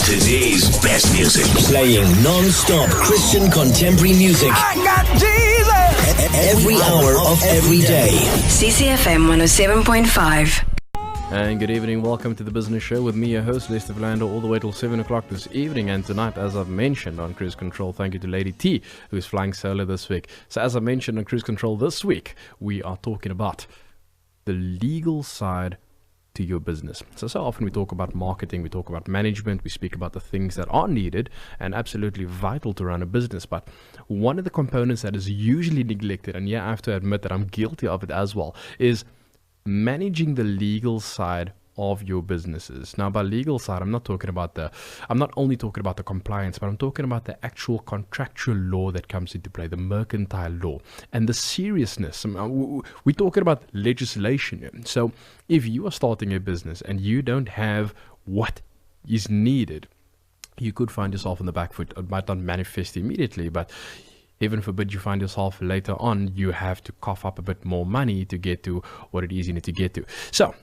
Today's best music. Playing non-stop Christian contemporary music. I got Jesus. Every hour of every day. CCFM 107.5. And good evening, welcome to the Business Show with me, your host, Lester Vlando, all the way till 7 o'clock this evening. And tonight, as I've mentioned on Cruise Control, thank you to Lady T, who's flying solo this week. So as I mentioned on Cruise Control this week, we are talking about the legal side to your business. So often we talk about marketing, we talk about management, we speak about the things that are needed and absolutely vital to run a business. But one of the components that is usually neglected, and yeah, I have to admit that I'm guilty of it as well, is managing the legal side of your businesses. Now, by legal side, I'm not only talking about the compliance, but I'm talking about the actual contractual law that comes into play, the mercantile law, and the seriousness. We're talking about legislation here. So if you are starting a business and you don't have what is needed, you could find yourself on the back foot. It might not manifest immediately, but heaven forbid you find yourself later on, you have to cough up a bit more money to get to what it is you need to get to. So,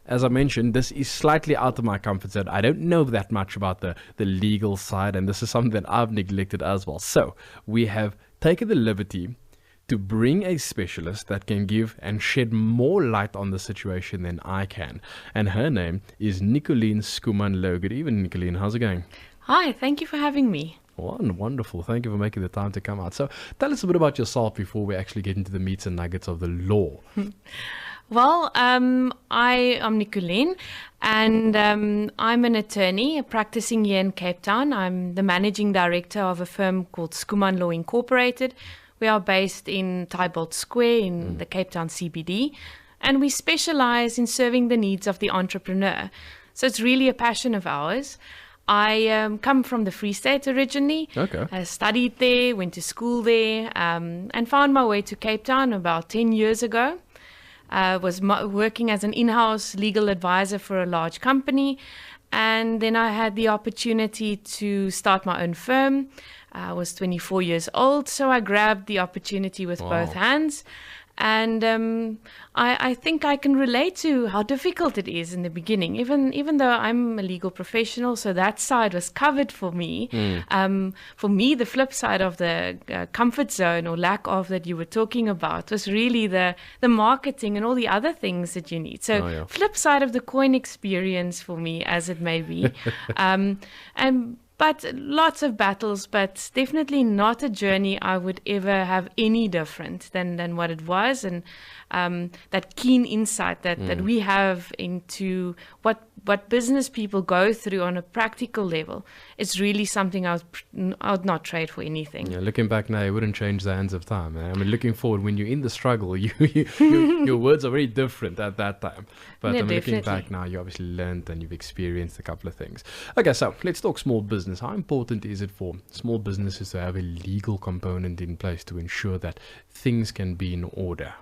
as I mentioned, this is slightly out of my comfort zone. I don't know that much about the legal side, and this is something that I've neglected as well. So, we have taken the liberty to bring a specialist that can give and shed more light on the situation than I can. And her name is Nicoline Skuman-Low. Good evening, Nicoline. How's it going? Hi, thank you for having me. Wonderful. Thank you for making the time to come out. So tell us a bit about yourself before we actually get into the meats and nuggets of the law. Well, I am Nicoline, and I'm an attorney practicing here in Cape Town. I'm the managing director of a firm called Skuman Law Incorporated. We are based in Tybolt Square in the Cape Town CBD, and we specialize in serving the needs of the entrepreneur. So it's really a passion of ours. I come from the Free State originally. Okay. I studied there, went to school there, and found my way to Cape Town about 10 years ago. Was working as an in-house legal advisor for a large company. And then I had the opportunity to start my own firm. I was 24 years old, so I grabbed the opportunity with both hands. And I think I can relate to how difficult it is in the beginning, even though I'm a legal professional, so that side was covered for me. For me, the flip side of the comfort zone or lack of that you were talking about was really the marketing and all the other things that you need. So flip side of the coin experience for me, as it may be. But lots of battles, but definitely not a journey I would ever have any different than what it was. And that keen insight that we have into what business people go through on a practical level, it's really something I would not trade for anything. Yeah, looking back now, it wouldn't change the hands of time. I mean, looking forward, when you're in the struggle, your words are very different at that time. But Yeah, looking back now, you obviously learned and you've experienced a couple of things. Okay, so let's talk small business. How important is it for small businesses to have a legal component in place to ensure that things can be in order?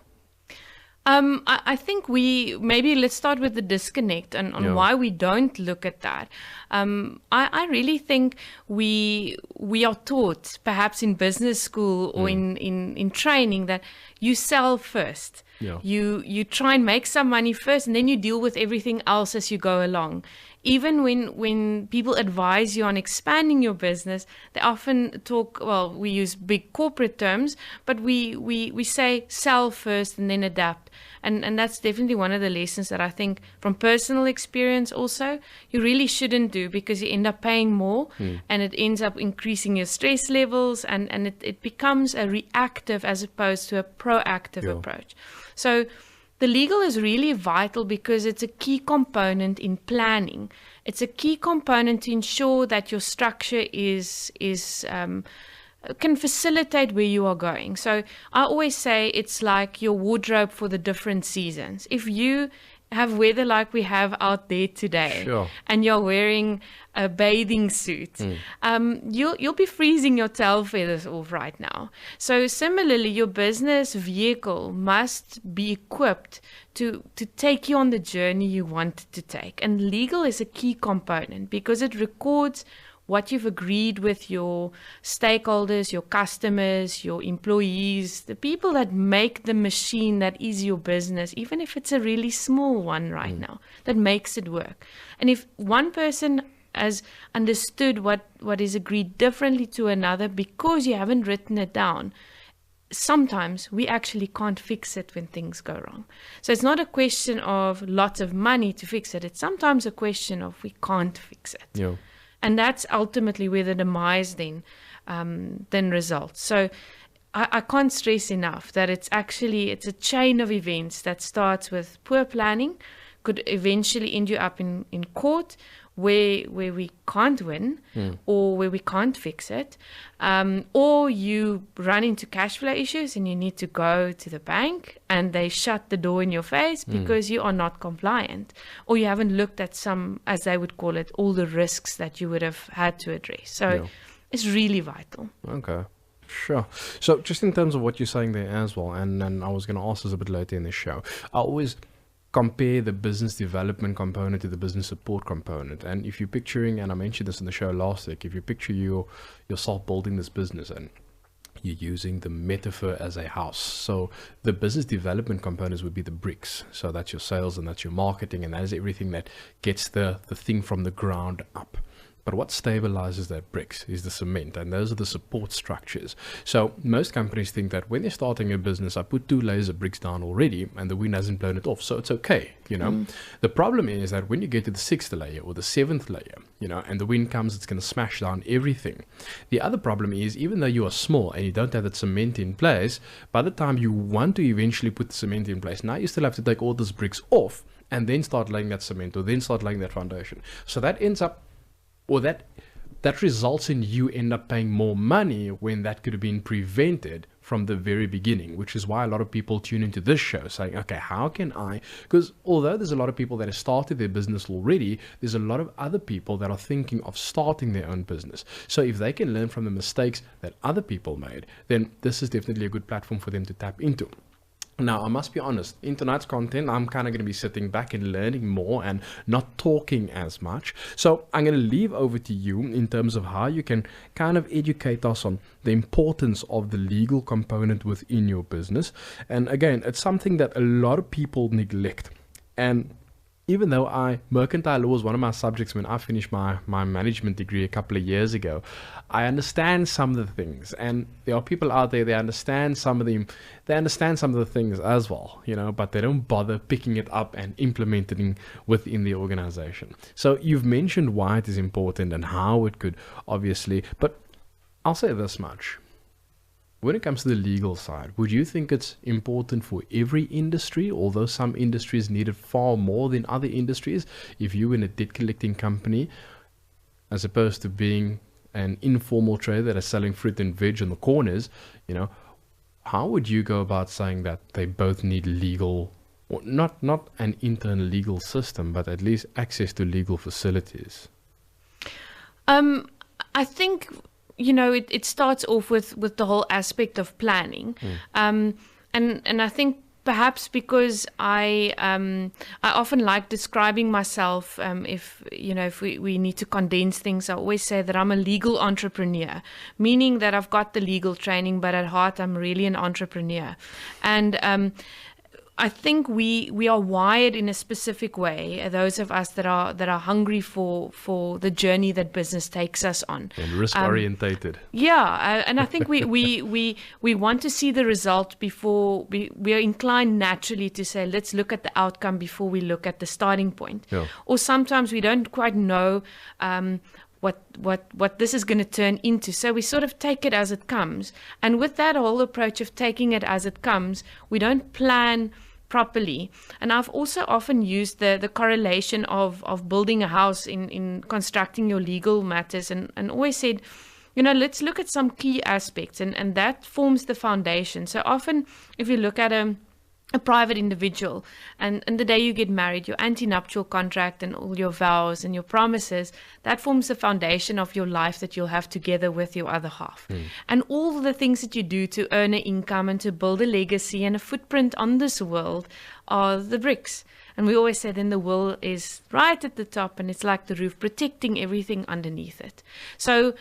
I think let's start with the disconnect on why we don't look at that. I really think we are taught, perhaps in business school or in training, that you sell first. Yeah. You try and make some money first, and then you deal with everything else as you go along. Even when people advise you on expanding your business, they often talk, we use big corporate terms, but we say sell first and then adapt. And that's definitely one of the lessons that I think from personal experience also, you really shouldn't do, because you end up paying more and it ends up increasing your stress levels, and it becomes a reactive as opposed to a proactive approach. So the legal is really vital because it's a key component in planning. It's a key component to ensure that your structure can facilitate where you are going. So I always say it's like your wardrobe for the different seasons. If you have weather like we have out there today, and you're wearing a bathing suit, you'll be freezing your tail feathers off right now. So similarly, your business vehicle must be equipped to take you on the journey you want to take. And legal is a key component because it records what you've agreed with your stakeholders, your customers, your employees, the people that make the machine that is your business, even if it's a really small one right now, that makes it work. And if one person has understood what is agreed differently to another because you haven't written it down, sometimes we actually can't fix it when things go wrong. So it's not a question of lots of money to fix it. It's sometimes a question of we can't fix it. Yeah. And that's ultimately where the demise then results. So I can't stress enough that it's a chain of events that starts with poor planning, could eventually end you up in court where we can't win or where we can't fix it, or you run into cash flow issues and you need to go to the bank and they shut the door in your face because you are not compliant, or you haven't looked at some, as they would call it, all the risks that you would have had to address. So it's really vital. Okay. Sure. So just in terms of what you're saying there as well, and I was going to ask this a bit later in the show, I always compare the business development component to the business support component. And if you're picturing, and I mentioned this in the show last week, if you picture yourself building this business and you're using the metaphor as a house. So the business development components would be the bricks. So that's your sales and that's your marketing, and that is everything that gets the thing from the ground up. But what stabilizes that bricks is the cement, and those are the support structures. So most companies think that when they're starting a business, I put 2 layers of bricks down already and the wind hasn't blown it off, so it's okay, you know. The problem is that when you get to the 6th layer or the 7th layer, you know, and the wind comes, it's going to smash down everything. The other problem is, even though you are small and you don't have that cement in place, by the time you want to eventually put the cement in place, now you still have to take all those bricks off and then start laying that cement or then start laying that foundation. So that ends up, or that results in you end up paying more money when that could have been prevented from the very beginning, which is why a lot of people tune into this show saying, okay, how can I, because although there's a lot of people that have started their business already, there's a lot of other people that are thinking of starting their own business. So if they can learn from the mistakes that other people made, then this is definitely a good platform for them to tap into. Now, I must be honest, in tonight's content, I'm kind of going to be sitting back and learning more and not talking as much. So I'm going to leave over to you in terms of how you can kind of educate us on the importance of the legal component within your business. And again, it's something that a lot of people neglect. And even though mercantile law was one of my subjects when I finished my management degree a couple of years ago, I understand some of the things, and there are people out there, they understand some of the things as well, you know, but they don't bother picking it up and implementing within the organization. So you've mentioned why it is important and how it could obviously, but I'll say this much. When it comes to the legal side, would you think it's important for every industry, although some industries need it far more than other industries? If you in a debt collecting company, as opposed to being an informal trader that is selling fruit and veg on the corners, you know, how would you go about saying that they both need legal, or not an internal legal system, but at least access to legal facilities? I think, you know, it starts off with the whole aspect of planning. And I think perhaps because I often like describing myself, if we need to condense things, I always say that I'm a legal entrepreneur, meaning that I've got the legal training, but at heart I'm really an entrepreneur. And I think we are wired in a specific way, those of us that are hungry for the journey that business takes us on. And risk orientated. And I think we want to see the result before we are inclined naturally to say, let's look at the outcome before we look at the starting point. Yeah. Or sometimes we don't quite know what this is going to turn into. So we sort of take it as it comes. And with that whole approach of taking it as it comes, we don't plan properly. And I've also often used the correlation of building a house in constructing your legal matters, and always said, you know, let's look at some key aspects, and that forms the foundation. So often if you look at a private individual, and the day you get married, your antenuptial contract and all your vows and your promises, that forms the foundation of your life that you'll have together with your other half. And all the things that you do to earn an income and to build a legacy and a footprint on this world are the bricks. And we always say then the will is right at the top, and it's like the roof protecting everything underneath it. So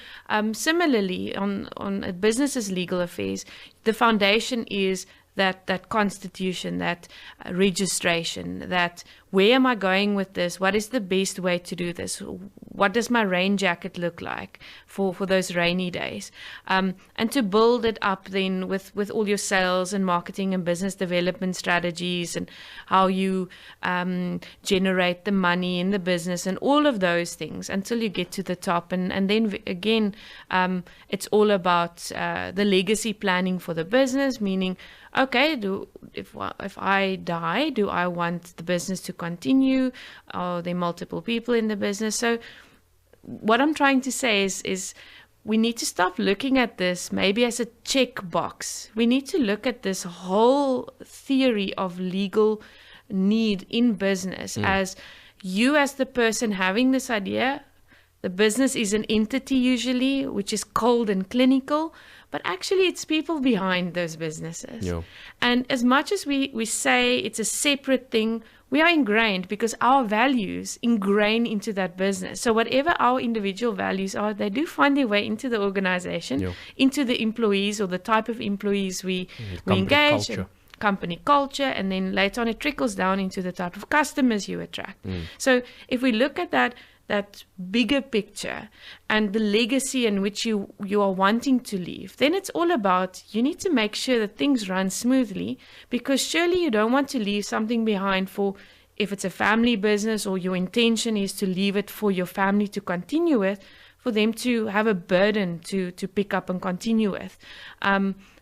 similarly on a business's legal affairs, the foundation is that constitution, that registration, that where am I going with this? What is the best way to do this? What does my rain jacket look like for those rainy days? And to build it up then with all your sales and marketing and business development strategies and how you generate the money in the business and all of those things until you get to the top. And then again, it's all about the legacy planning for the business, meaning, okay, if I die, do I want the business to continue? Are there multiple people in the business? So what I'm trying to say is we need to stop looking at this maybe as a checkbox. We need to look at this whole theory of legal need in business as you as the person having this idea. The business is an entity usually, which is cold and clinical, but actually it's people behind those businesses. Yeah. And as much as we say it's a separate thing, we are ingrained because our values ingrain into that business. So whatever our individual values are, they do find their way into the organization, into the employees or the type of employees we engage. Culture. Company culture, and then later on it trickles down into the type of customers you attract. So if we look at that bigger picture and the legacy in which you are wanting to leave, then it's all about you need to make sure that things run smoothly, because surely you don't want to leave something behind for, if it's a family business or your intention is to leave it for your family to continue with, for them to have a burden to pick up and continue with.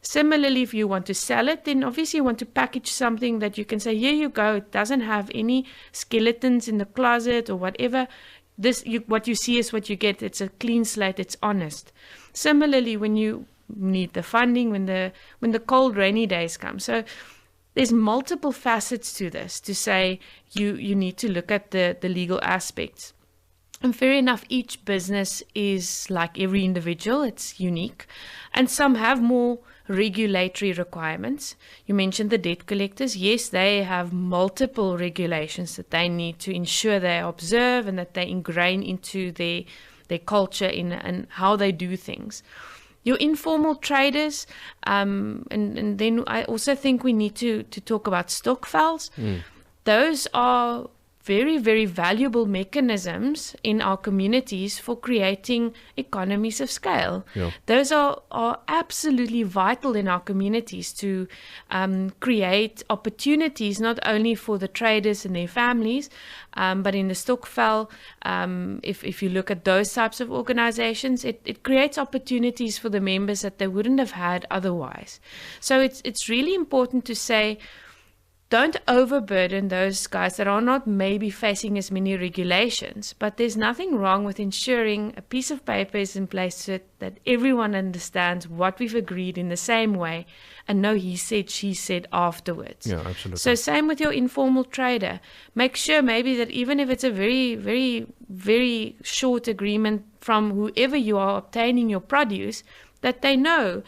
Similarly, if you want to sell it, then obviously you want to package something that you can say, here you go, it doesn't have any skeletons in the closet or whatever. What you see is what you get. It's a clean slate, it's honest. Similarly, when you need the funding, when the cold, rainy days come. So there's multiple facets to this to say you need to look at the legal aspects. And fair enough, each business is like every individual, it's unique. And some have more regulatory requirements. You mentioned the debt collectors. Yes, they have multiple regulations that they need to ensure they observe and that they ingrain into their culture and how they do things. Your informal traders, and then I also think we need to talk about stokvels. Those are very, very valuable mechanisms in our communities for creating economies of scale. Yeah. Those are absolutely vital in our communities to create opportunities not only for the traders and their families, but in the stokvel, if you look at those types of organizations, it creates opportunities for the members that they wouldn't have had otherwise. So it's really important to say, don't overburden those guys that are not maybe facing as many regulations, but there's nothing wrong with ensuring a piece of paper is in place so that everyone understands what we've agreed in the same way and no he said, she said afterwards. Yeah, absolutely. So same with your informal trader. Make sure maybe that even if it's a very, very, very short agreement from whoever you are obtaining your produce, that they know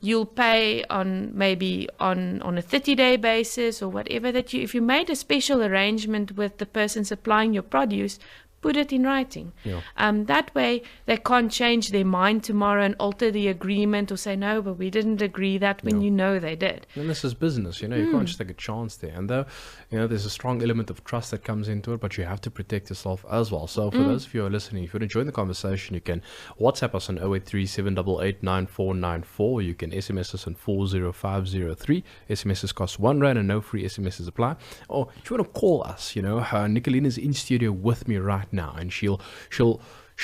you'll pay on maybe on a 30-day basis or whatever, that if you made a special arrangement with the person supplying your produce, put it in writing. Yeah. That way they can't change their mind tomorrow and alter the agreement or say, no, but we didn't agree that when you know they did. And this is business, you can't just take a chance there. And though, there's a strong element of trust that comes into it, but you have to protect yourself as well. So for those of you who are listening, if you want to join the conversation, you can WhatsApp us on 083-788-9494. You can SMS us on 40503. SMSs cost R1 and no free SMSs apply. Or if you want to call us, Nicolene is in studio with me right now, and she'll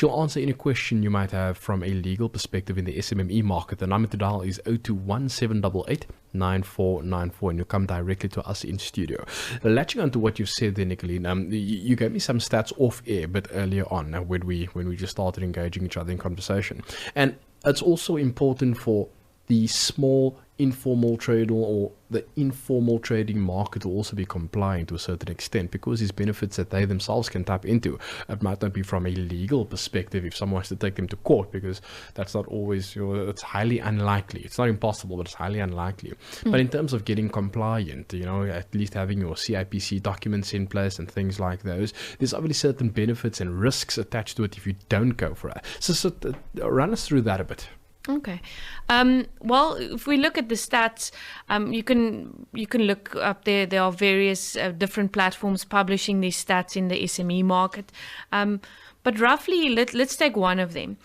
answer any question you might have from a legal perspective in the SMME market. The number to dial is 021-788-9494, and you'll come directly to us in studio. Latching on to what you've said there, Nicolene, you gave me some stats off air, but earlier on when we just started engaging each other in conversation, and it's also important for the small informal trader or the informal trading market will also be compliant to a certain extent, because these benefits that they themselves can tap into, it might not be from a legal perspective if someone wants to take them to court, because that's not always, it's highly unlikely. It's not impossible, but it's highly unlikely. But in terms of getting compliant, at least having your CIPC documents in place and things like those, there's obviously certain benefits and risks attached to it if you don't go for it. So run us through that a bit. Okay. Well, if we look at the stats, you can look up there. There are various different platforms publishing these stats in the SME market. But roughly, let's take one of them.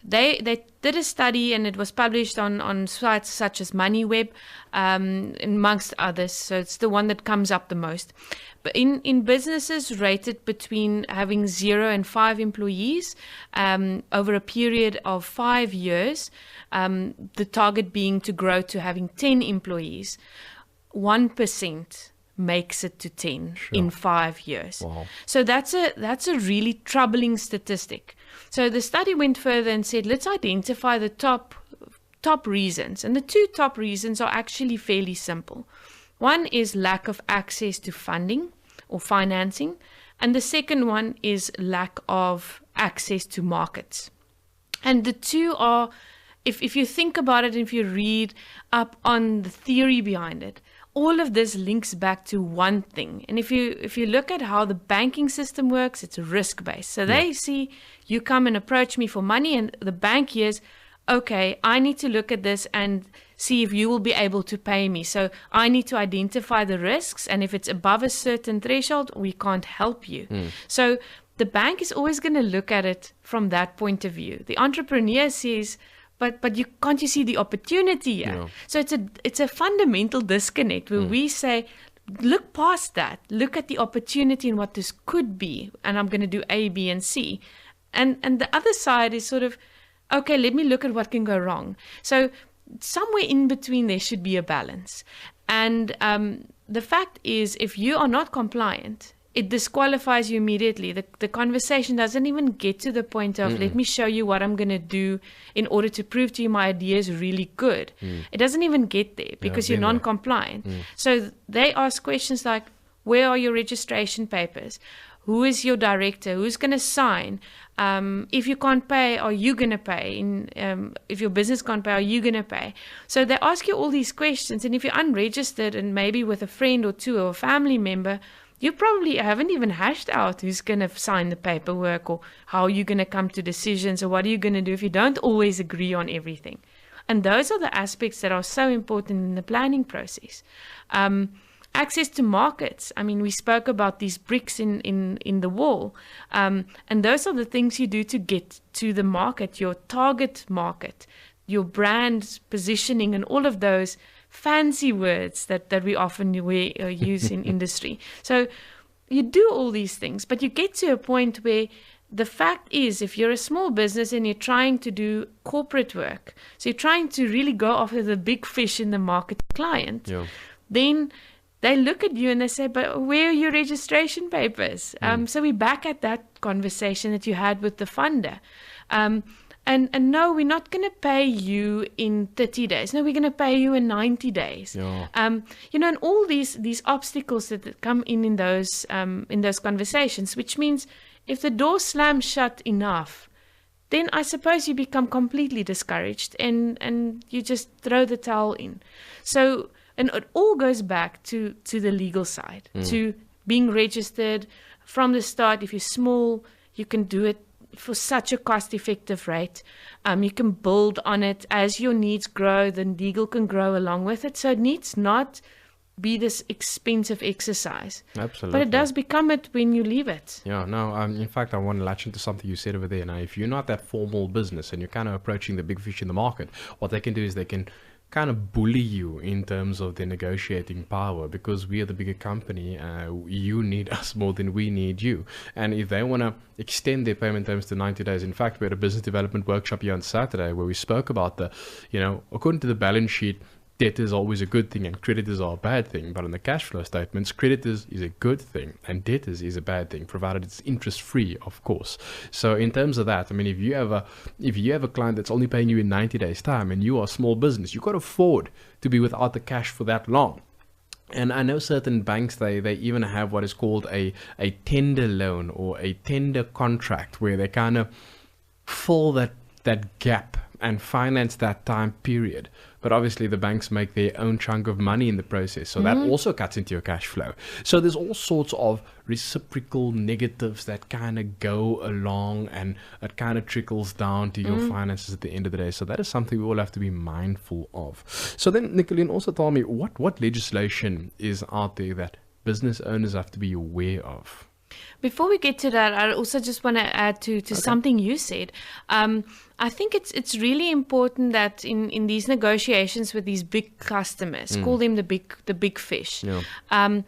They did a study, and it was published on sites such as MoneyWeb, amongst others. So it's the one that comes up the most. But in businesses rated between having 0 and 5 employees over a period of 5 years, the target being to grow to having 10 employees, 1% makes it to 10 in 5 years. Wow. So that's a really troubling statistic. So the study went further and said, let's identify the top reasons. And the 2 top reasons are actually fairly simple. One is lack of access to funding or financing, and the second one is lack of access to markets. And the 2 are, if you think about it, if you read up on the theory behind it, all of this links back to one thing. And if you look at how the banking system works, it's risk-based. So they see you come and approach me for money, and the bank hears, okay, I need to look at this and see if you will be able to pay me. So I need to identify the risks, and if it's above a certain threshold, we can't help you. So the bank is always going to look at it from that point of view. The entrepreneur says, but can't you see the opportunity here? Yeah. So it's a fundamental disconnect where we say, look past that, look at the opportunity and what this could be, and I'm going to do A, B, and C. And the other side is sort of, okay, let me look at what can go wrong. So somewhere in between there should be a balance. And the fact is, if you are not compliant, it disqualifies you immediately. The conversation doesn't even get to the point of, let me show you what I'm going to do in order to prove to you my idea is really good. It doesn't even get there because you're non-compliant. So they ask questions like, where are your registration papers? Who is your director? Who's going to sign? If you can't pay, are you going to pay? If your business can't pay, are you going to pay? So they ask you all these questions. And if you're unregistered and maybe with a friend or two or a family member, you probably haven't even hashed out who's going to sign the paperwork or how you're going to come to decisions or what are you going to do if you don't always agree on everything. And those are the aspects that are so important in the planning process. Access to markets. I mean, we spoke about these bricks in the wall. And those are the things you do to get to the market, your target market, your brand positioning, and all of those fancy words that we often use in industry. So you do all these things, but you get to a point where the fact is, if you're a small business and you're trying to do corporate work, so you're trying to really go after the big fish in the market client, then they look at you and they say, but where are your registration papers? So we're back at that conversation that you had with the funder. And no, we're not going to pay you in 30 days. No, we're going to pay you in 90 days. And all these obstacles that come in those conversations, which means if the door slams shut enough, then I suppose you become completely discouraged and you just throw the towel in. So, and it all goes back to the legal side, to being registered from the start. If you're small, you can do it for such a cost-effective rate. You can build on it as your needs grow. The legal can grow along with it. So it needs not be this expensive exercise. Absolutely. But it does become it when you leave it. Yeah, no, in fact, I want to latch into something you said over there. Now, if you're not that formal business and you're kind of approaching the big fish in the market, what they can do is they can kind of bully you in terms of their negotiating power, because we are the bigger company. You need us more than we need you. And if they want to extend their payment terms to 90 days, in fact, we had a business development workship here on Saturday where we spoke about according to the balance sheet, debt is always a good thing and creditors are a bad thing. But on the cash flow statements, creditors is a good thing and debtors is a bad thing, provided it's interest free, of course. So in terms of that, I mean, if you have a client that's only paying you in 90 days time and you are a small business, you can't afford to be without the cash for that long. And I know certain banks, they even have what is called a tender loan or a tender contract, where they kind of fill that gap and finance that time period. But obviously the banks make their own chunk of money in the process. So that also cuts into your cash flow. So there's all sorts of reciprocal negatives that kind of go along, and it kind of trickles down to your finances at the end of the day. So that is something we all have to be mindful of. So then, Nicolene, also tell me what legislation is out there that business owners have to be aware of? Before we get to that, I also just want to add to something you said. I think it's really important that in these negotiations with these big customers, call them the big fish. Yeah.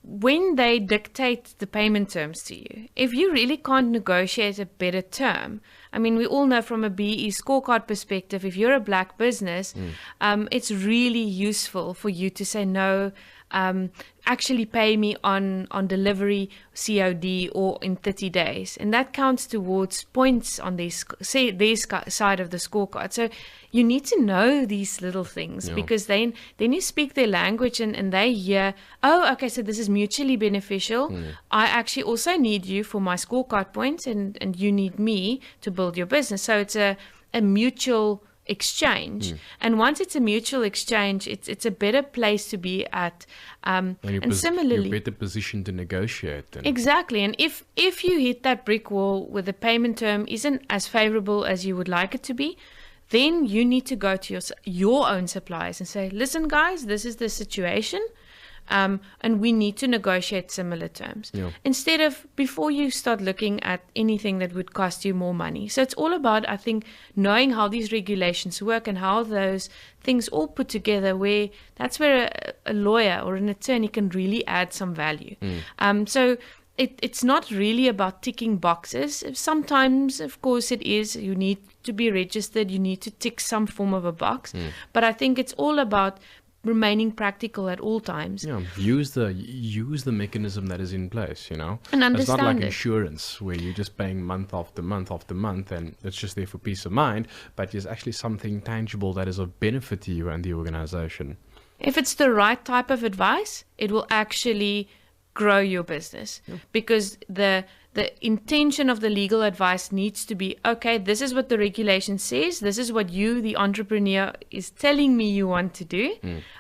When they dictate the payment terms to you, if you really can't negotiate a better term, I mean, we all know from a BE scorecard perspective, if you're a black business, it's really useful for you to say no. Actually pay me on delivery, COD, or in 30 days. And that counts towards points on their side of the scorecard. So you need to know these little things, because then you speak their language and they hear, oh, okay, so this is mutually beneficial. I actually also need you for my scorecard points, and you need me to build your business. So it's a mutual exchange, and once it's a mutual exchange, it's a better place to be at, and similarly you're better positioned to negotiate. Exactly. And if you hit that brick wall where the payment term isn't as favorable as you would like it to be, then you need to go to your own suppliers and say, listen guys, this is the situation, and we need to negotiate similar terms, instead of before you start looking at anything that would cost you more money. So it's all about, I think, knowing how these regulations work and how those things all put together, where that's where a lawyer or an attorney can really add some value. So it's not really about ticking boxes. Sometimes, of course, it is. You need to be registered. You need to tick some form of a box. But I think it's all about remaining practical at all times. Yeah, use the mechanism that is in place, and understand it's not like it. Insurance where you're just paying month after month after month and it's just there for peace of mind, but there's actually something tangible that is of benefit to you and the organization. If it's the right type of advice, it will actually grow your business, because the intention of the legal advice needs to be, okay, this is what the regulation says, this is what you, the entrepreneur, is telling me you want to do.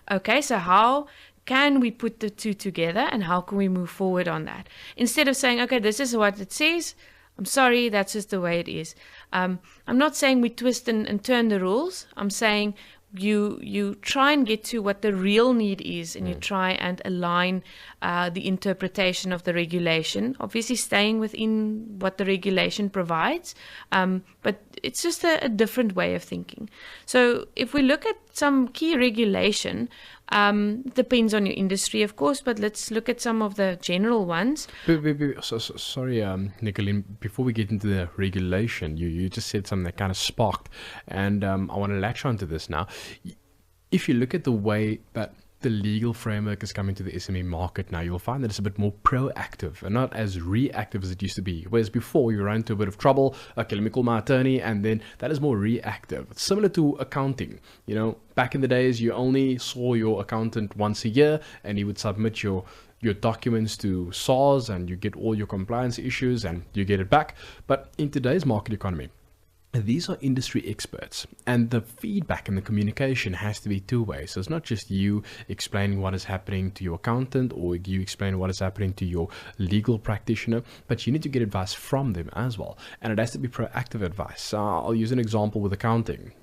Okay, so how can we put the two together and how can we move forward on that? Instead of saying, okay, this is what it says, I'm sorry, that's just the way it is. I'm not saying we twist and turn the rules. I'm saying you try and get to what the real need is, and you try and align the interpretation of the regulation, obviously staying within what the regulation provides, but it's just a different way of thinking. So if we look at some key regulation, depends on your industry, of course, but let's look at some of the general ones. Sorry, Nicolene, before we get into the regulation, you just said something that kind of sparked, and I want to latch onto this now. If you look at the way that the legal framework is coming to the SME market now, you'll find that it's a bit more proactive and not as reactive as it used to be. Whereas before, you run into a bit of trouble, okay, let me call my attorney, and then that is more reactive. It's similar to accounting. Back in the days, you only saw your accountant once a year, and he would submit your documents to SARS, and you get all your compliance issues, and you get it back. But in today's market economy, these are industry experts, and the feedback and the communication has to be two-way. So it's not just you explaining what is happening to your accountant or you explain what is happening to your legal practitioner, but you need to get advice from them as well. And it has to be proactive advice. I'll use an example with accounting,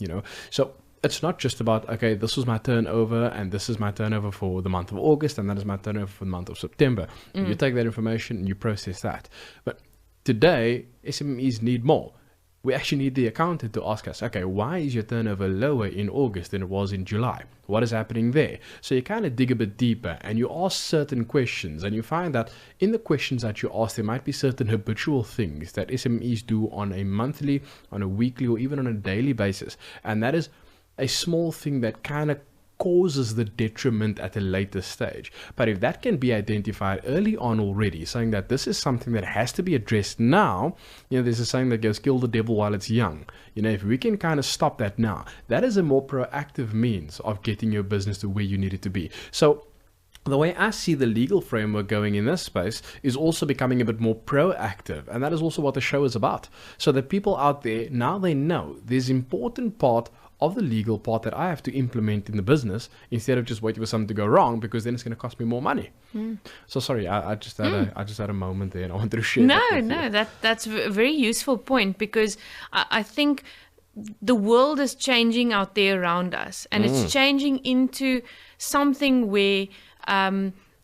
So it's not just about, okay, this was my turnover and this is my turnover for the month of August and that is my turnover for the month of September. You take that information and you process that. But today, SMEs need more. We actually need the accountant to ask us, okay, why is your turnover lower in August than it was in July? What is happening there? So you kind of dig a bit deeper and you ask certain questions, and you find that in the questions that you ask, there might be certain habitual things that SMEs do on a monthly, on a weekly, or even on a daily basis. And that is a small thing that kind of causes the detriment at a later stage. But if that can be identified early on already, saying that this is something that has to be addressed now, there's a saying that goes, kill the devil while it's young. If we can kind of stop that now, that is a more proactive means of getting your business to where you need it to be. So the way I see the legal framework going in this space is also becoming a bit more proactive. And that is also what the show is about. So that people out there, now they know there's important part of the legal part that I have to implement in the business instead of just waiting for something to go wrong, because then it's going to cost me more money. So sorry, I just had a moment there and I wanted to share that with you. That's a very useful point, because I think the world is changing out there around us, and it's changing into something where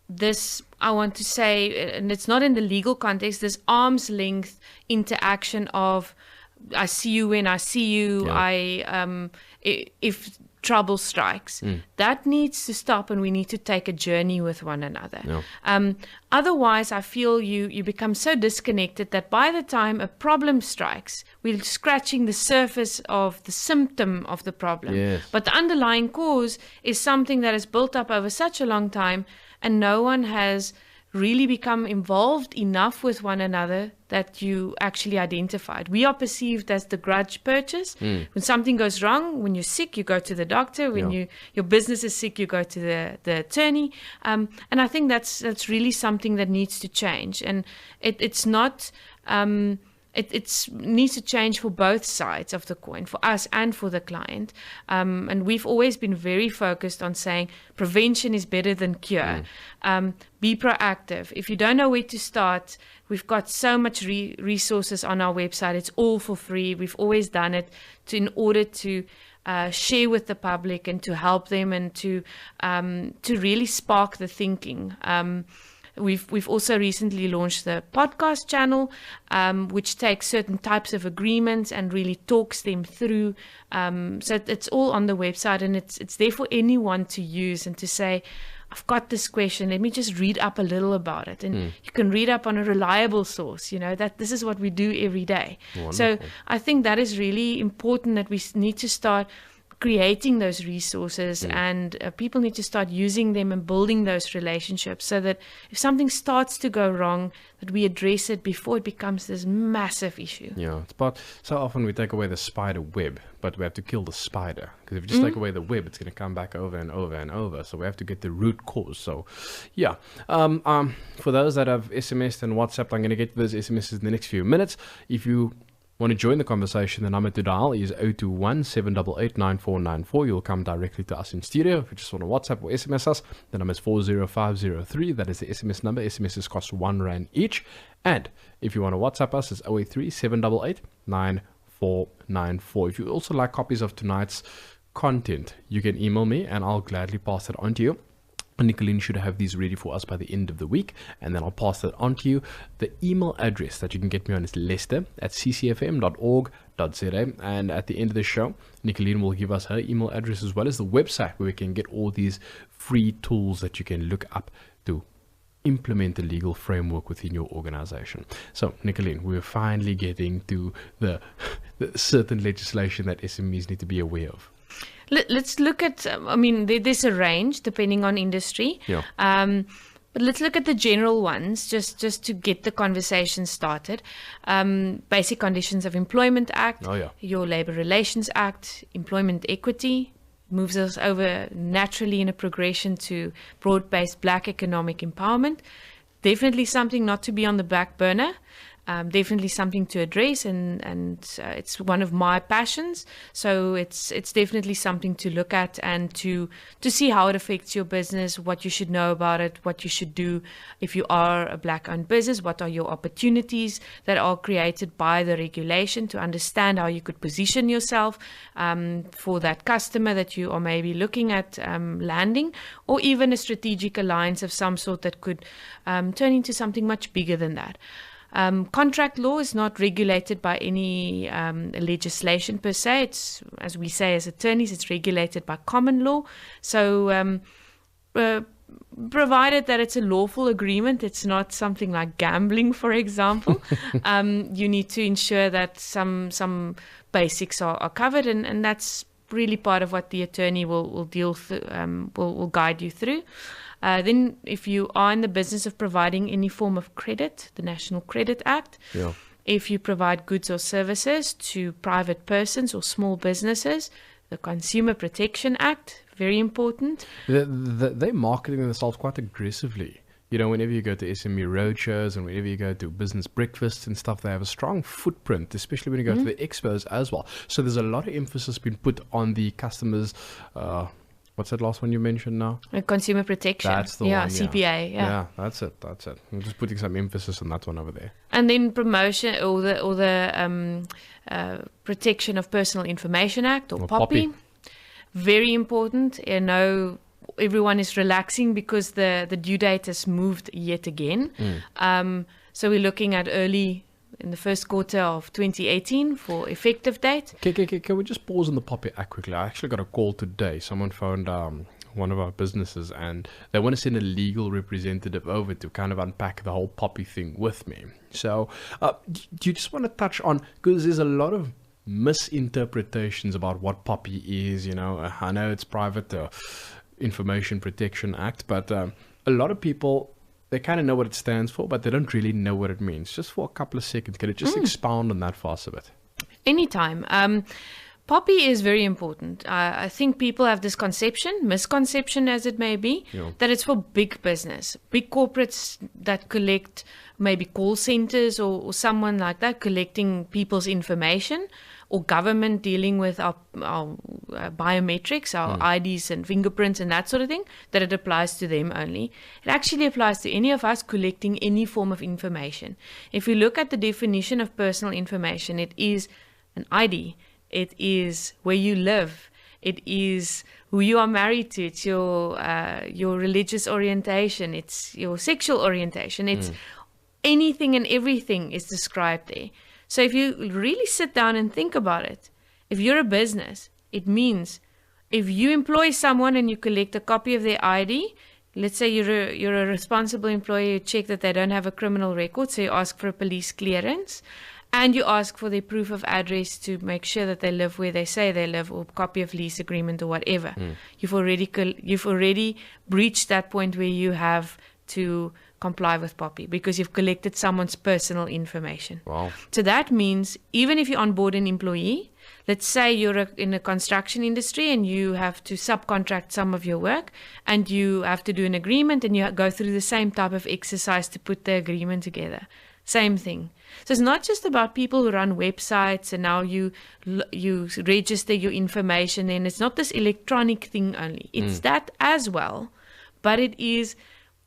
this, I want to say, and it's not in the legal context, this arm's length interaction of I see you when I see you, if trouble strikes, that needs to stop, and we need to take a journey with one another. Otherwise, I feel you become so disconnected that by the time a problem strikes, we're scratching the surface of the symptom of the problem. Yes. But the underlying cause is something that has built up over such a long time, and no one has really become involved enough with one another that you actually identified. We are perceived as the grudge purchase. When something goes wrong, when you're sick, you go to the doctor. When your business is sick, you go to the attorney. And I think that's really something that needs to change. And it's not... It needs to change for both sides of the coin, for us and for the client. And we've always been very focused on saying prevention is better than cure. Be proactive. If you don't know where to start, we've got so much resources on our website. It's all for free. We've always done it in order to share with the public and to help them and to really spark the thinking. We've also recently launched the podcast channel, which takes certain types of agreements and really talks them through. So it's all on the website, and it's there for anyone to use and to say, I've got this question, let me just read up a little about it. And you can read up on a reliable source, that this is what we do every day. Wonderful. So I think that is really important, that we need to start creating those resources, and people need to start using them and building those relationships, so that if something starts to go wrong, that we address it before it becomes this massive issue. Yeah, but so often we take away the spider web, but we have to kill the spider, because if you just take away the web, it's going to come back over and over and over. So we have to get the root cause. So yeah, for those that have SMS'd and WhatsApped, I'm going to get those SMSs in the next few minutes. If you want to join the conversation, the number to dial is 021 788 9494. You'll come directly to us in studio. If you just want to WhatsApp or SMS us, the number is 40503. That is the SMS number. SMSs cost R1 each. And if you want to WhatsApp us, it's 083 788 9494. If you also like copies of tonight's content, you can email me and I'll gladly pass it on to you. Nicolene should have these ready for us by the end of the week, and then I'll pass that on to you. The email address that you can get me on is lester@ccfm.org.za, and at the end of the show, Nicolene will give us her email address as well as the website where we can get all these free tools that you can look up to implement the legal framework within your organization. So, Nicolene, we're finally getting to the certain legislation that SMEs need to be aware of. Let's look at, there's a range depending on industry. Yeah. But let's look at the general ones, just to get the conversation started. Basic Conditions of Employment Act, your Labor Relations Act, Employment Equity, moves us over naturally in a progression to broad-based Black economic empowerment. Definitely something not to be on the back burner. Definitely something to address, and it's one of my passions. So it's definitely something to look at and to see how it affects your business, what you should know about it, what you should do if you are a Black-owned business, what are your opportunities that are created by the regulation, to understand how you could position yourself for that customer that you are maybe looking at landing, or even a strategic alliance of some sort that could turn into something much bigger than that. Contract law is not regulated by any legislation per se. It's, as we say as attorneys, it's regulated by common law. So provided that it's a lawful agreement, it's not something like gambling, for example, you need to ensure that some basics are covered, and that's really part of what the attorney will guide you through. Then if you are in the business of providing any form of credit, the National Credit Act, if you provide goods or services to private persons or small businesses, the Consumer Protection Act, very important. They're marketing themselves quite aggressively. You know, whenever you go to SME roadshows and whenever you go to business breakfasts and stuff, they have a strong footprint, especially when you go to the expos as well. So there's a lot of emphasis being put on the customers. What's that last one you mentioned now? Consumer protection. That's the yeah, one. CPA. Yeah, that's it. I'm just putting some emphasis on that one over there. And then promotion or the Protection of Personal Information Act or POPI. Very important. You know, everyone is relaxing because the due date has moved yet again. So we're looking at early in the first quarter of 2018 for effective date. Can we just pause on the POPI Act quickly? I actually got a call today. Someone phoned one of our businesses and they want to send a legal representative over to kind of unpack the whole POPI thing with me. So do you just want to touch on, because there's a lot of misinterpretations about what POPI is, you know. I know it's Private Information Protection Act, but a lot of people, they kind of know what it stands for, but they don't really know what it means. Just for a couple of seconds, can you just expound on that for us a bit? Anytime. POPI is very important. I think people have this misconception as it may be, that it's for big business, big corporates that collect maybe call centers or someone like that collecting people's information, or government dealing with our biometrics, our IDs and fingerprints and that sort of thing, that it applies to them only. It actually applies to any of us collecting any form of information. If you look at the definition of personal information, it is an ID. It is where you live. It is who you are married to. It's your religious orientation. It's your sexual orientation. It's anything and everything is described there. So if you really sit down and think about it, if you're a business, it means if you employ someone and you collect a copy of their ID, let's say you're a responsible employer, you check that they don't have a criminal record, so you ask for a police clearance, and you ask for their proof of address to make sure that they live where they say they live, or copy of lease agreement or whatever. You've already breached that point where you have to comply with POPI because you've collected someone's personal information. Wow. So that means even if you onboard an employee, let's say you're in a construction industry and you have to subcontract some of your work and you have to do an agreement and you go through the same type of exercise to put the agreement together. Same thing. So it's not just about people who run websites and now you register your information, and it's not this electronic thing only. It's that as well, but it is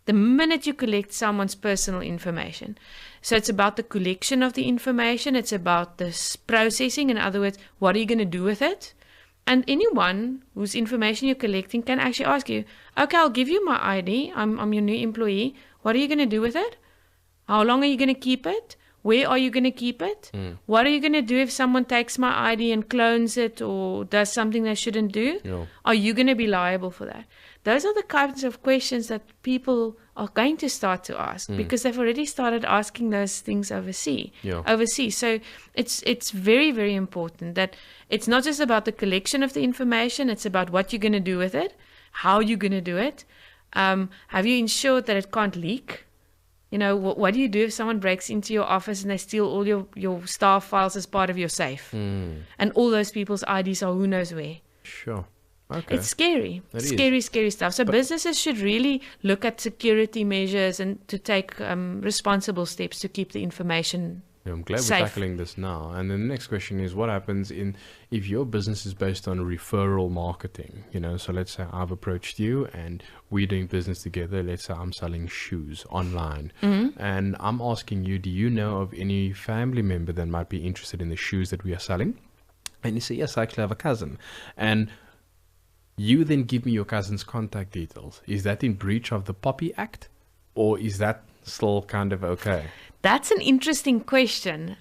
the minute you collect someone's personal information. So it's about the collection of the information. It's about this processing. In other words, what are you going to do with it? And anyone whose information you're collecting can actually ask you, okay, I'll give you my ID. I'm your new employee. What are you going to do with it? How long are you going to keep it? Where are you going to keep it? What are you going to do if someone takes my ID and clones it or does something they shouldn't do? Are you going to be liable for that? Those are the kinds of questions that people are going to start to ask because they've already started asking those things overseas. So it's very, very important that it's not just about the collection of the information. It's about what you're going to do with it, how you're going to do it. Have you ensured that it can't leak? You know, what do you do if someone breaks into your office and they steal all your staff files as part of your safe? And all those people's IDs are who knows where. Sure. Okay. It's scary. It Scary stuff. So businesses should really look at security measures and to take responsible steps to keep the information I'm glad safe. We're tackling this now. And then the next question is, what happens if your business is based on referral marketing? You know, so let's say I've approached you and we're doing business together. Let's say I'm selling shoes online and I'm asking you, do you know of any family member that might be interested in the shoes that we are selling? And you say, yes, I actually have a cousin. And you then give me your cousin's contact details. Is that in breach of the POPI Act, or is that still kind of okay? That's an interesting question.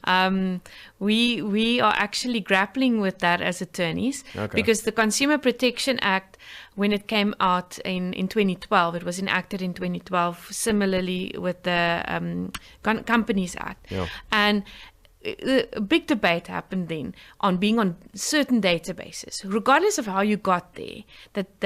We are actually grappling with that as attorneys because the Consumer Protection Act, when it came out in 2012, it was enacted in 2012, similarly with the Companies Act. And a big debate happened then on being on certain databases, regardless of how you got there, that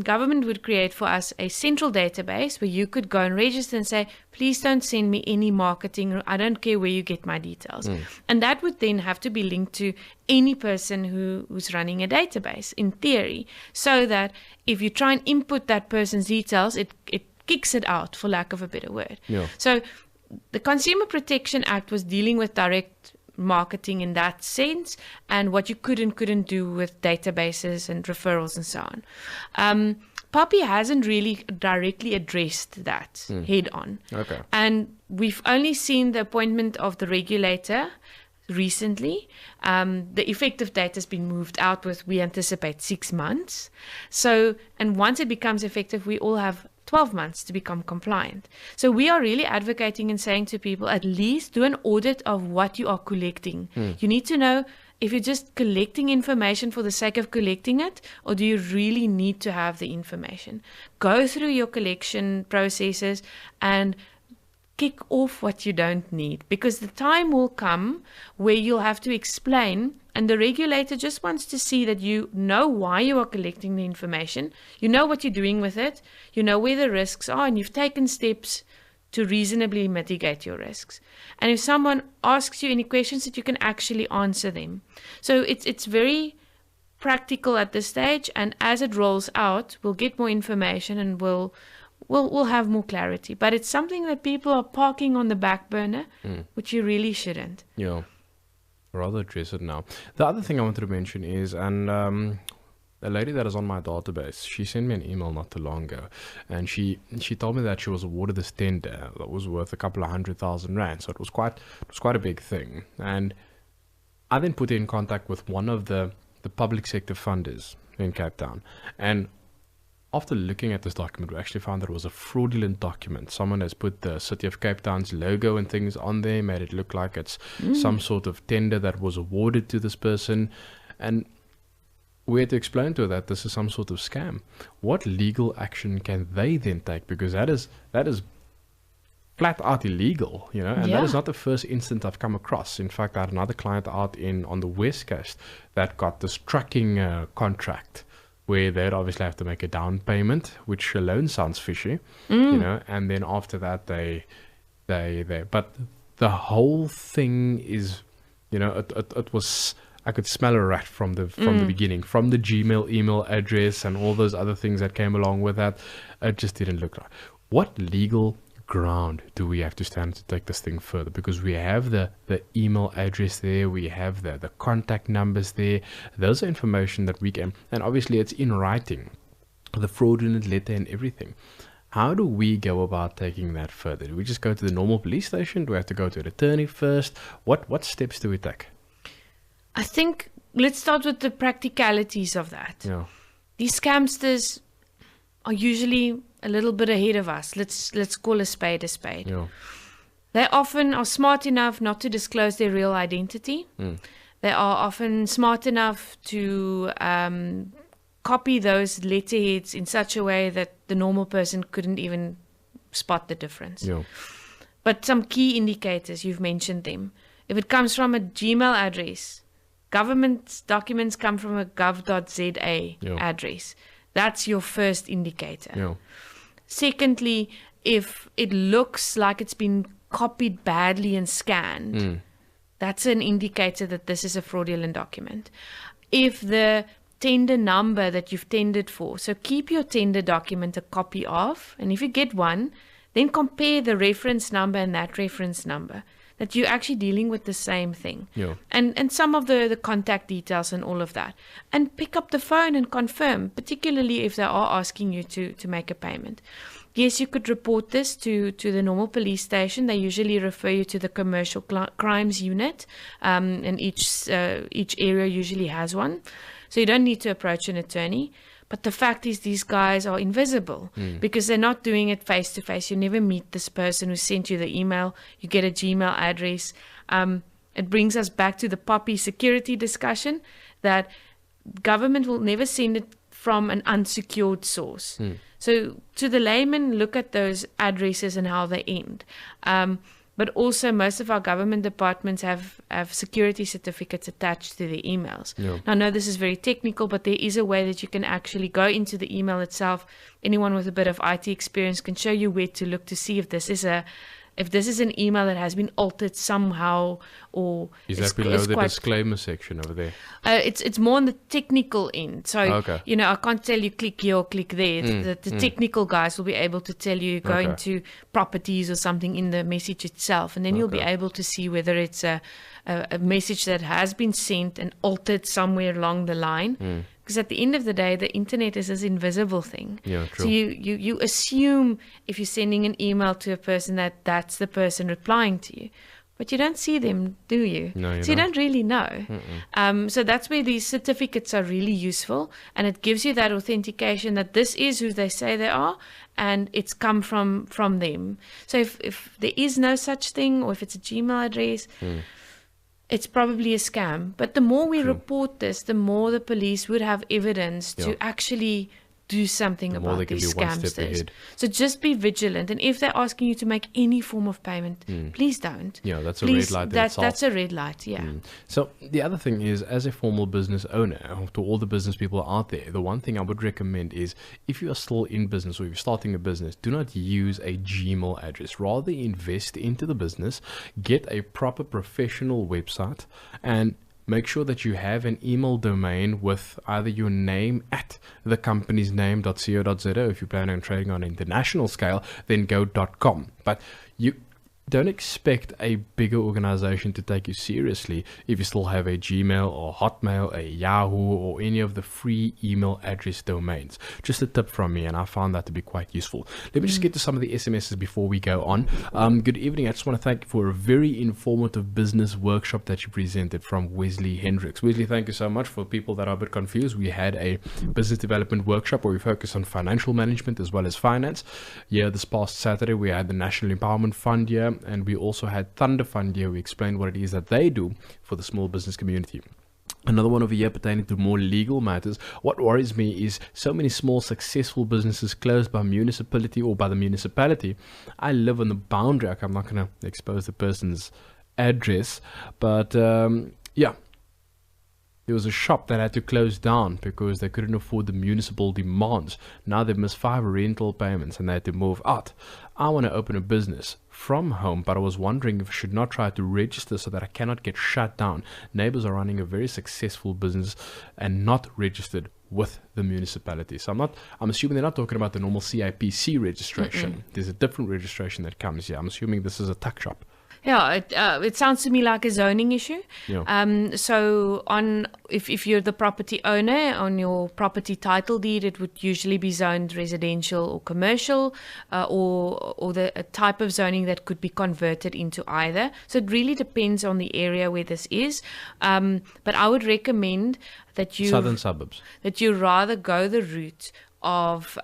government would create for us a central database where you could go and register and say, please don't send me any marketing. I don't care where you get my details. And that would then have to be linked to any person who's running a database, in theory, so that if you try and input that person's details, it kicks it out, for lack of a better word. Yeah. So the Consumer Protection Act was dealing with direct marketing in that sense, and what you could and couldn't do with databases and referrals and so on. PAPI hasn't really directly addressed that head on. Okay. And we've only seen the appointment of the regulator recently. The effective date has been moved out with, we anticipate, 6 months. So, and once it becomes effective, we all have 12 months to become compliant. So we are really advocating and saying to people, at least do an audit of what you are collecting. You need to know if you're just collecting information for the sake of collecting it, or do you really need to have the information. Go through your collection processes and kick off what you don't need, because the time will come where you'll have to explain, and the regulator just wants to see that you know why you are collecting the information, you know what you're doing with it, you know where the risks are, and you've taken steps to reasonably mitigate your risks. And if someone asks you any questions, that you can actually answer them. So it's very practical at this stage, and as it rolls out, we'll get more information and we'll have more clarity. But it's something that people are parking on the back burner, which you really shouldn't. Yeah, rather address it now. The other thing I wanted to mention is, and a lady that is on my database, she sent me an email not too long ago, and she told me that she was awarded this tender that was worth a couple of R100,000. So it was quite a big thing. And I then put her in contact with one of the public sector funders in Cape Town, and after looking at this document, we actually found that it was a fraudulent document. Someone has put the City of Cape Town's logo and things on there, made it look like it's some sort of tender that was awarded to this person. And we had to explain to her that this is some sort of scam. What legal action can they then take? Because that is flat out illegal, you know, and that is not the first instance I've come across. In fact, I had another client out on the West Coast that got this trucking contract, where they'd obviously have to make a down payment, which alone sounds fishy, you know, and then after that they but the whole thing is, you know, it was, I could smell a rat from the beginning, from the Gmail email address and all those other things that came along with that. It just didn't look right. What legal ground do we have to stand to take this thing further? Because we have the email address there, we have the contact numbers there. Those are information that we can, and obviously it's in writing, the fraudulent letter and everything. How do we go about taking that further? Do we just go to the normal police station? Do we have to go to an attorney first? What steps do we take? I think let's start with the practicalities of that. Yeah. These scamsters are usually a little bit ahead of us. Let's call a spade a spade. Yeah. They often are smart enough not to disclose their real identity. They are often smart enough to copy those letterheads in such a way that the normal person couldn't even spot the difference. Yeah. But some key indicators, you've mentioned them. If it comes from a Gmail address, government documents come from a gov.za address. That's your first indicator. Yeah. Secondly, if it looks like it's been copied badly and scanned, that's an indicator that this is a fraudulent document. If the tender number that you've tendered for, so keep your tender document a copy of, and if you get one, then compare the reference number and that reference number, that you're actually dealing with the same thing. Yeah. And some of the contact details and all of that. And pick up the phone and confirm, particularly if they are asking you to make a payment. Yes, you could report this to the normal police station. They usually refer you to the commercial crimes unit, and each area usually has one. So you don't need to approach an attorney. But the fact is, these guys are invisible because they're not doing it face to face. You never meet this person who sent you the email. You get a Gmail address. It brings us back to the PAPI security discussion, that government will never send it from an unsecured source. So to the layman, look at those addresses and how they end. But also most of our government departments have security certificates attached to the emails. Yeah. Now, I know this is very technical, but there is a way that you can actually go into the email itself. Anyone with a bit of IT experience can show you where to look to see if this is an email that has been altered somehow, or Is that below the disclaimer section over there? It's more on the technical end. So, Okay. I can't tell you click here or click there. The technical guys will be able to tell you, go into properties or something in the message itself, and then you'll be able to see whether it's a message that has been sent and altered somewhere along the line. Because at the end of the day, the internet is this invisible thing. Yeah, true. So you assume if you're sending an email to a person that's the person replying to you. But you don't see them, do you? No, you so you don't really know. So that's where these certificates are really useful. And it gives you that authentication that this is who they say they are, and it's come from them. So if there is no such thing, or if it's a Gmail address, it's probably a scam. But the more we report this, the more the police would have evidence to actually do something The more they about can these be one step scamsters. ahead. So just be vigilant. And if they're asking you to make any form of payment, please don't. Yeah, that's a Please, red light in that, itself. that's a red light, yeah. So the other thing is, as a formal business owner, to all the business people out there, the one thing I would recommend is, if you are still in business or you're starting a business, do not use a Gmail address. Rather invest into the business, get a proper professional website, and make sure that you have an email domain with either your name at the company's name.co.za. If you plan on trading on an international scale, then go .com. But you don't expect a bigger organization to take you seriously if you still have a Gmail or Hotmail, a Yahoo, or any of the free email address domains. Just a tip from me, and I found that to be quite useful. Let me just get to some of the SMSs before we go on. Good evening. I just want to thank you for a very informative business workshop that you presented from Wesley Hendricks. Wesley, thank you so much. For people that are a bit confused, we had a business development workshop where we focus on financial management as well as finance. Yeah, this past Saturday we had the National Empowerment Fund here, and we also had Thunder Fund here. We explained what it is that they do for the small business community. Another one over here pertaining to more legal matters. What worries me is so many small successful businesses closed by municipality or by the municipality. I live on the boundary. I'm not going to expose the person's address, but yeah. There was a shop that had to close down because they couldn't afford the municipal demands. Now they've missed 5 rental payments and they had to move out. I want to open a business from home, but I was wondering if I should not try to register so that I cannot get shut down. Neighbors are running a very successful business and not registered with the municipality. So I'm assuming they're not talking about the normal CIPC registration. There's a different registration that comes here. I'm assuming this is a tuck shop. Yeah, it sounds to me like a zoning issue. Yeah. So if you're the property owner, on your property title deed, it would usually be zoned residential or commercial, or the a type of zoning that could be converted into either. So it really depends on the area where this is. But I would recommend that Southern suburbs. that you rather go the route of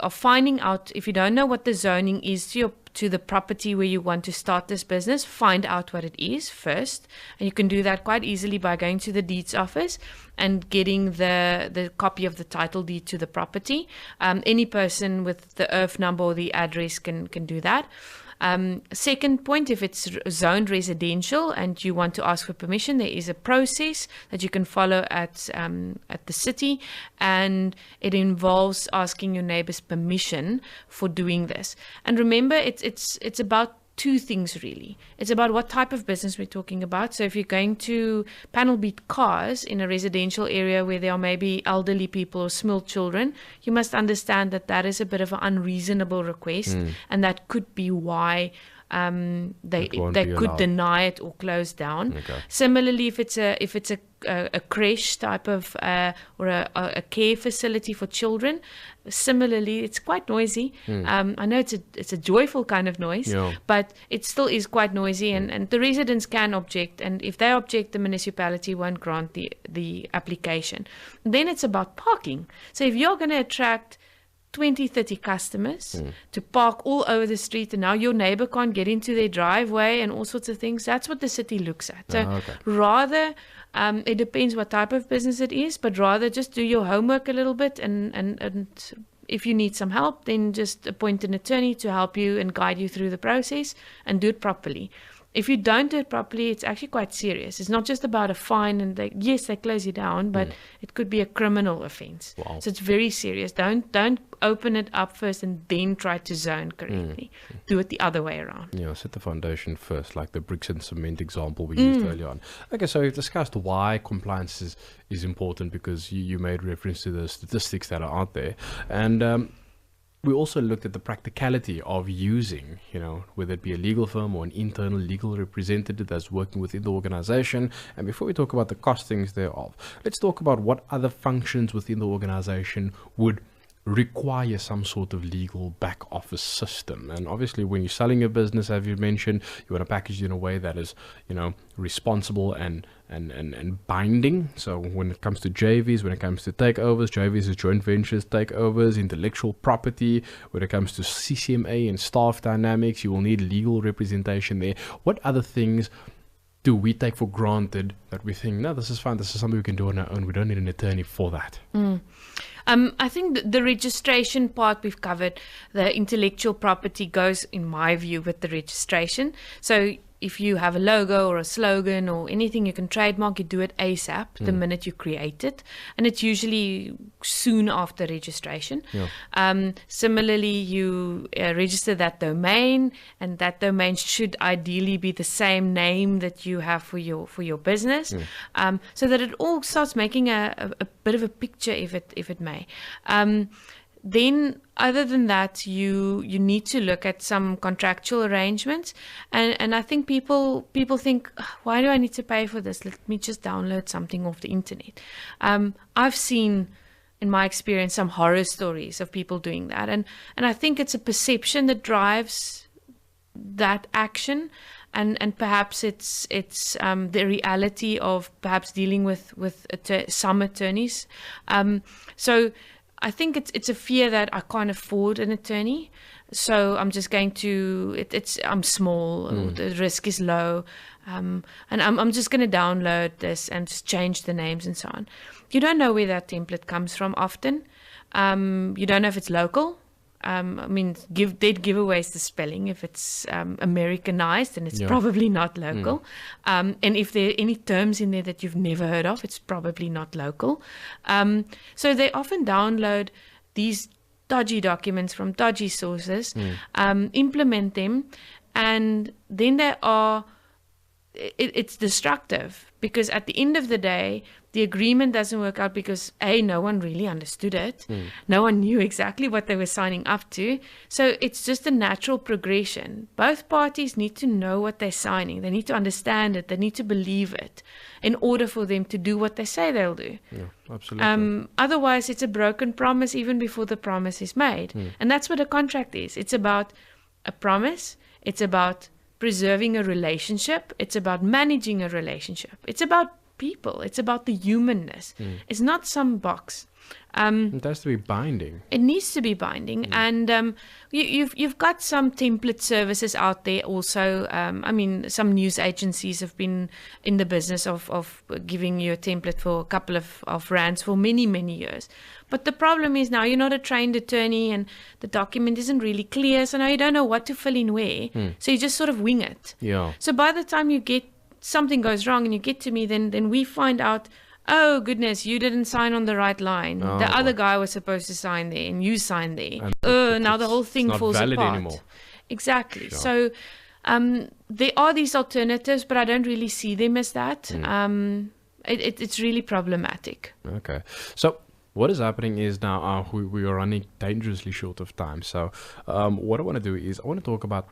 finding out, if you don't know what the zoning is to the property where you want to start this business, find out what it is first. And you can do that quite easily by going to the deeds office and getting the copy of the title deed to the property. Any person with the earth number or the address can do that. Second point, if it's zoned residential and you want to ask for permission, there is a process that you can follow at the city, and it involves asking your neighbors permission for doing this. And remember, it's about two things really. It's about what type of business we're talking about. So if you're going to panel beat cars in a residential area where there are maybe elderly people or small children, you must understand that is a bit of an unreasonable request, and that could be why they could deny it or close down. Okay. Similarly, if it's a creche type of or a care facility for children, similarly it's quite noisy. I know it's a joyful kind of noise, but it still is quite noisy, and the residents can object, and if they object, the municipality won't grant the application. Then it's about parking. So if you're going to attract 20-30 customers to park all over the street, and now your neighbor can't get into their driveway and all sorts of things, that's what the city looks at. So rather, it depends what type of business it is, but rather just do your homework a little bit and if you need some help, then just appoint an attorney to help you and guide you through the process and do it properly. If you don't do it properly, it's actually quite serious. It's not just about a fine and yes, they close you down, but it could be a criminal offense. Wow. So it's very serious. Don't open it up first and then try to zone correctly. Do it the other way around. Yeah, set the foundation first, like the bricks and cement example we used earlier on. Okay, so we've discussed why compliance is important, because you made reference to the statistics that are out there. And we also looked at the practicality of using, whether it be a legal firm or an internal legal representative that's working within the organization. And before we talk about the costings thereof, let's talk about what other functions within the organization would require some sort of legal back office system. And obviously, when you're selling a business, as you mentioned, you want to package it in a way that is, responsible and binding. So when it comes to JVs, when it comes to takeovers, JVs is joint ventures, takeovers, intellectual property. When it comes to CCMA and staff dynamics, you will need legal representation there. What other things do we take for granted that we think, no, this is fine, this is something we can do on our own, we don't need an attorney for that? I think the registration part we've covered. The intellectual property goes, in my view, with the registration. So if you have a logo or a slogan or anything you can trademark, you do it ASAP, the minute you create it. And it's usually soon after registration. Yeah. Similarly, you register that domain, and that domain should ideally be the same name that you have for your business, so that it all starts making a bit of a picture, if it may. Then, other than that, you need to look at some contractual arrangements, and I think people think, why do I need to pay for this? Let me just download something off the internet. I've seen, in my experience, some horror stories of people doing that, and I think it's a perception that drives that action, and perhaps it's the reality of perhaps dealing with some attorneys. So I think it's a fear that I can't afford an attorney, so I'm just going to. I'm small. The risk is low, and I'm just going to download this and just change the names and so on. You don't know where that template comes from often. You don't know if it's local. They'd give away the spelling. If it's Americanized, then it's probably not local. And if there are any terms in there that you've never heard of, it's probably not local. So they often download these dodgy documents from dodgy sources, implement them, and then it's destructive, because at the end of the day, the agreement doesn't work out because no one really understood it. No one knew exactly what they were signing up to. So it's just a natural progression. Both parties need to know what they're signing. They need to understand it. They need to believe it in order for them to do what they say they'll do. Yeah, absolutely. Otherwise, it's a broken promise even before the promise is made. And that's what a contract is. It's about a promise. It's about preserving a relationship. It's about managing a relationship. It's about people. It's about the humanness. It's not some box. It has to be binding. It needs to be binding, and you've got some template services out there also. Some news agencies have been in the business of giving you a template for a couple of rands for many, many years. But the problem is now you're not a trained attorney, and the document isn't really clear, so now you don't know what to fill in where. So you just sort of wing it. Yeah. So by the time something goes wrong and you get to me, then we find out, oh goodness, you didn't sign on the right line. Oh, the other guy was supposed to sign there and you signed there. And now the whole thing not falls valid apart. Anymore. Exactly. Sure. So there are these alternatives, but I don't really see them as that. It's really problematic. Okay. So what is happening is now we are running dangerously short of time. So what I want to do is I want to talk about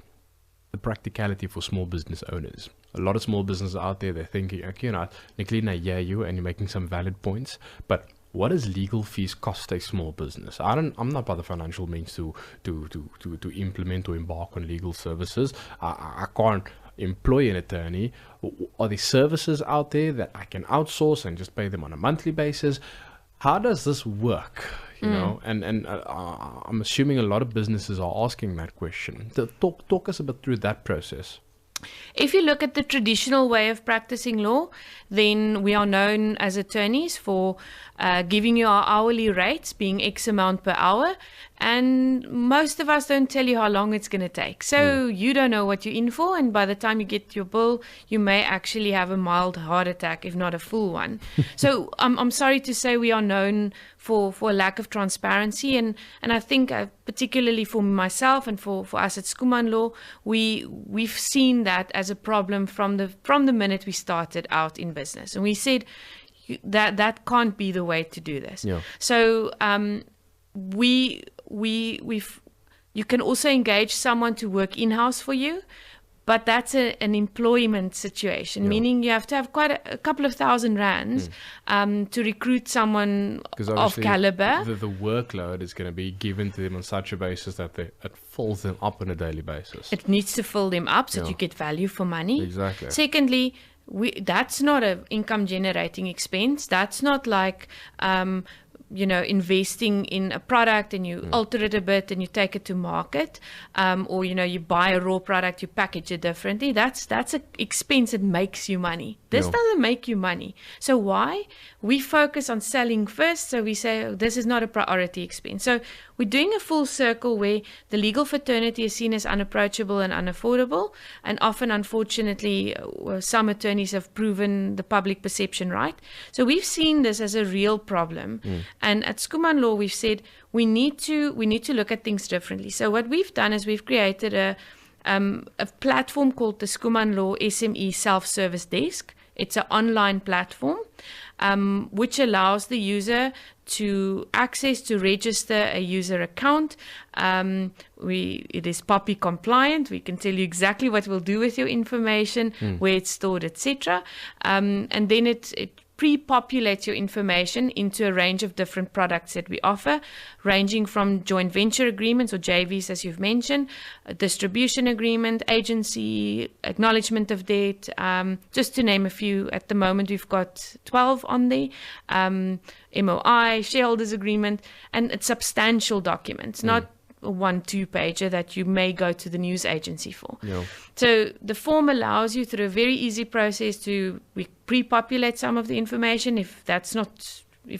the practicality for small business owners. A lot of small businesses out there, they're thinking, okay, Nicolene, I hear you and you're making some valid points, but what does legal fees cost a small business? I'm not by the financial means to implement or embark on legal services. I can't employ an attorney. Are there services out there that I can outsource and just pay them on a monthly basis? How does this work? And I'm assuming a lot of businesses are asking that question. Talk us a bit through that process. If you look at the traditional way of practicing law, then we are known as attorneys for giving you our hourly rates, being X amount per hour. And most of us don't tell you how long it's going to take. So you don't know what you're in for. And by the time you get your bill, you may actually have a mild heart attack, if not a full one. So I'm sorry to say we are known for a lack of transparency. And I think particularly for myself and for us at Skuman Law, we've seen that as a problem from the minute we started out in business. And we said that can't be the way to do this. Yeah. So you can also engage someone to work in-house for you, but that's an employment situation, meaning you have to have quite a couple of $1,000 to recruit someone of caliber. The workload is going to be given to them on such a basis that it fills them up on a daily basis. It needs to fill them up so that you get value for money. Exactly. Secondly, that's not an income generating expense. That's not like investing in a product and you alter it a bit and you take it to market, or you buy a raw product, you package it differently. That's an expense that makes you money. This doesn't make you money. So why? We focus on selling first. So we say, this is not a priority expense. So we're doing a full circle where the legal fraternity is seen as unapproachable and unaffordable. And often, unfortunately, some attorneys have proven the public perception right. So we've seen this as a real problem. And at Skuman Law, we've said we need to look at things differently. So what we've done is we've created a platform called the Skuman Law SME Self-Service Desk. It's an online platform which allows the user to register a user account. It is POPI compliant. We can tell you exactly what we'll do with your information, where it's stored, etc. And then it pre-populates your information into a range of different products that we offer, ranging from joint venture agreements or JVs, as you've mentioned, a distribution agreement, agency, acknowledgement of debt, just to name a few. At the moment, we've got 12 on there, MOI, shareholders agreement, and it's substantial documents, not a 1-2 pager that you may go to the news agency for. So the form allows you through a very easy process we pre-populate some of the information if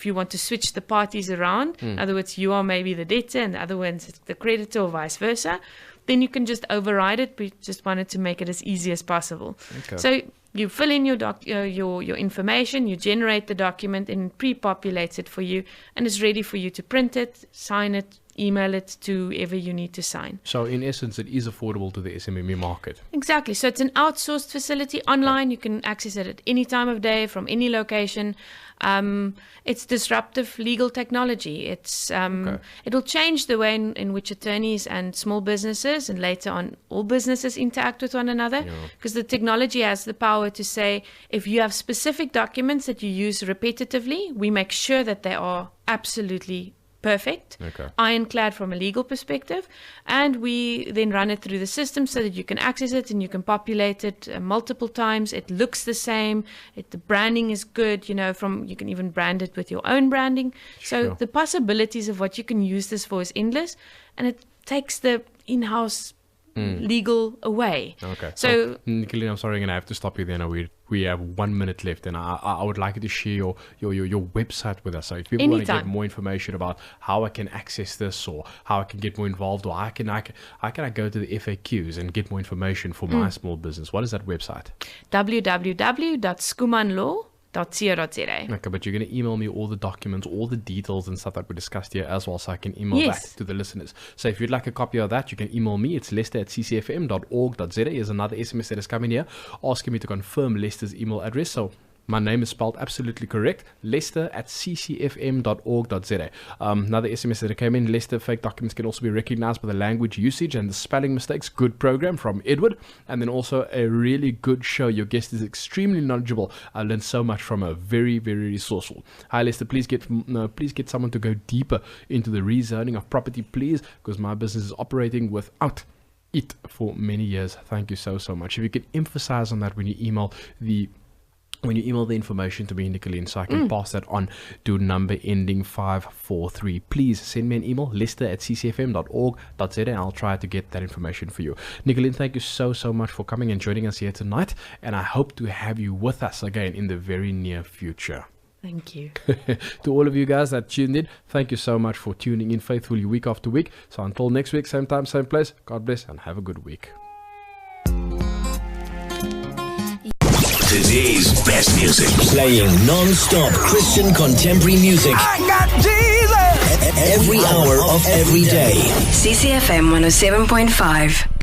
you want to switch the parties around. In other words, you are maybe the debtor and the other one's the creditor or vice versa. Then you can just override it. We just wanted to make it as easy as possible. Okay. So you fill in your information, you generate the document and it pre-populates it for you, and it's ready for you to print it, sign it, email it to whoever you need to sign. So in essence, it is affordable to the SME market. Exactly. So it's an outsourced facility online. You can access it at any time of day from any location. It's disruptive legal technology. It'll change the way in which attorneys and small businesses and later on all businesses interact with one another, because the technology has the power to say, if you have specific documents that you use repetitively, we make sure that they are absolutely perfect, ironclad from a legal perspective, and we then run it through the system so that you can access it and you can populate it multiple times. It looks the same. The branding is good. You can even brand it with your own branding. So the possibilities of what you can use this for is endless, and it takes the in-house legal away. Okay. So, Nicolene, I'm sorry, I'm going to have to stop you there. Now we have 1 minute left, and I would like you to share your website with us. So if people want to get more information about how I can access this, or how I can get more involved, or how can I go to the FAQs and get more information for my small business, what is that website? www.skumanlaw.co.za. Okay, but you're going to email me all the documents, all the details and stuff that we discussed here as well, so I can email back to the listeners. So if you'd like a copy of that, you can email me. It's lester@ccfm.org.za. Here's another SMS that is coming here asking me to confirm Lester's email address. So my name is spelled absolutely correct, lester@ccfm.org.za. Another SMS that came in, Lester, fake documents can also be recognized by the language usage and the spelling mistakes. Good program from Edward. And then also a really good show. Your guest is extremely knowledgeable. I learned so much from her. Very, very resourceful. Hi, Lester, please get someone to go deeper into the rezoning of property, please, because my business is operating without it for many years. Thank you so much. If you could emphasize on that when you email the when you email the information to me, Nicolene, so I can pass that on to number ending 543. Please send me an email, lester@ccfm.org.za, and I'll try to get that information for you. Nicolene, thank you so much for coming and joining us here tonight, and I hope to have you with us again in the very near future. Thank you. To all of you guys that tuned in, thank you so much for tuning in faithfully week after week. So until next week, same time, same place, God bless and have a good week. Today's best music, playing non-stop Christian contemporary music. I got Jesus every hour of every day. CCFM 107.5.